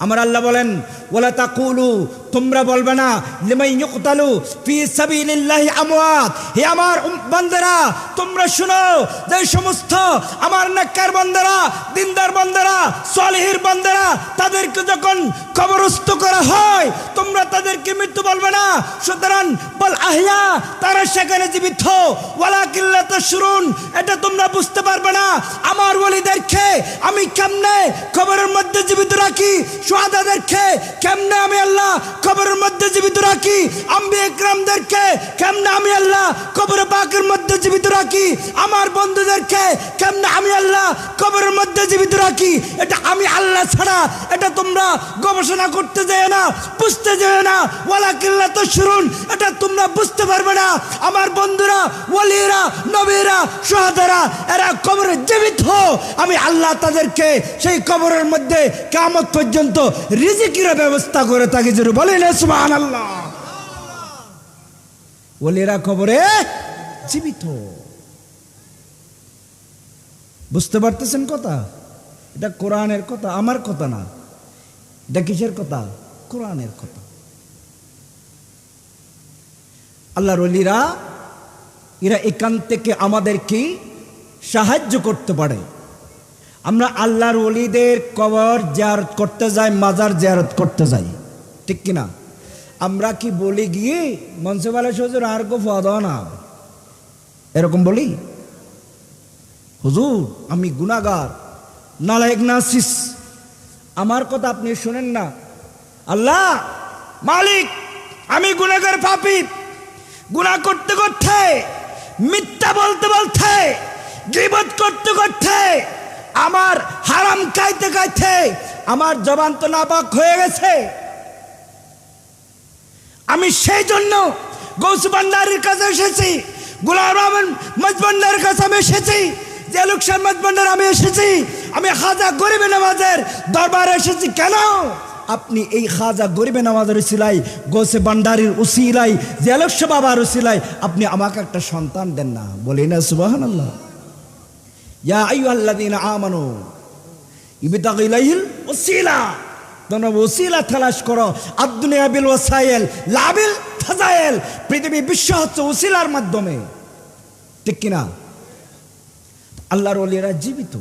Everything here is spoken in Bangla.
আমার আল্লাহ বলেন ওয়ালা তাকুলু, তোমরা বলবে না লিমান ইউকতালু ফি সাবিলিল্লাহি আমওয়াত। হে আমার বান্দারা তোমরা শুনো, যে সমস্ত আমার নেককার বান্দারা, দিনদার বান্দারা, সালেহের বান্দারা, তাদেরকে যখন কবরস্থ করা হয় তোমরা তাদেরকে মৃত্যু বলবে না। সুতরাং বল আহইয়া, তারা সেখানে জীবিত। ওয়ালাকিন লা তাশউরুন, এটা তোমরা বুঝতে পারবে না। আমার ওলিদেরকে আমি কেমনে কবরের মধ্যে জীবিত রাখি, শুহাদাদেরকে কেমনে আমি আল্লাহ কবরের মধ্যে জীবিত রাখি, আম্বিয়া ইকরামদেরকে কেমনে আমি আল্লাহ কবরে পাকের মধ্যে জীবিত রাখি, আমার বন্ধুদেরকে কেমনে আমি আল্লাহ কবরের মধ্যে জীবিত রাখি, এটা আমি আল্লাহ ছাড়া এটা তোমরা গবেষণা করতে যেও না, বুঝতে যেও না। ওয়ালাকিন লা তাশউরুন, এটা তোমরা বুঝতে পারবে না। আমার বন্ধুরা, ওলিরা, নবীরা, শুহাদারা, এরা কবরে জীবিত। আমি আল্লাহ তাদেরকে সেই কবরের মধ্যে কিয়ামত পর্যন্ত রিজিকের ব্যবস্থা করে থাকি। জোরে বলেন সুবহানাল্লাহ। ওলিরা কবরে জীবিত। বুঝতে পারতেছেন কথা? এটা কোরআনের কথা, আমার কথা না। এটা কিসের কথা? কোরআনের কথা। আল্লাহর ওলিরা এরা এখান থেকে আমাদেরকে সাহায্য করতে পারে। আমরা আল্লাহর ওলিদের কবর জিয়ারত করতে যাই, মাজার জিয়ারত করতে যাই, ঠিক কিনা? আমরা কি বলি গিয়ে মনসেবালা হুজুর আর গো ফাদা না, এরকম বলি? হুজুর আমি গুনাহগার, নালায়েক, নাসিস, আমার কথা আপনি শুনেন না। আল্লাহ মালিক, আমি গুনাহগার, পাপী, গুনাহ করতে করতে, মিথ্যা বলতে বলতে, গীবত করতে করতে, আমার হারাম খাইতে খাইতে আমার জবান তো নাপাক হয়ে গেছে। আমি সেই জন্য গৌস ভান্ডারীর কাছে এসেছি, গোলাম রহমান মজভান্ডারের কাছে আমি এসেছি, জেলুক শাহ মজভান্ডার আমি এসেছি, আমি খাজা গরিবে নওয়াজের দরবারে এসেছি। কেন? আপনি এই খাজা গরিবে নওয়াজের উসিলাই, গৌসে ভান্ডারীর উসিলাই, জেলুক শাহ বাবার উসিলাই আপনি আমাকে একটা সন্তান দেন না। বলি না সুবহানাল্লাহ। ইয়া আইয়ুহাল্লাযীনা আমানু ইবতাগু ইলাইহিল ওসিলা, তোমরা ওসিলা তালাশ করো। আদ-দুনিয়া বিল ওয়াসাইল লা বিল ফাযাইল। পৃথিবী বিশ্ব হচ্ছে ওসিলার মাধ্যমে, ঠিক কিনা? আল্লাহর ওলিরা জীবিত।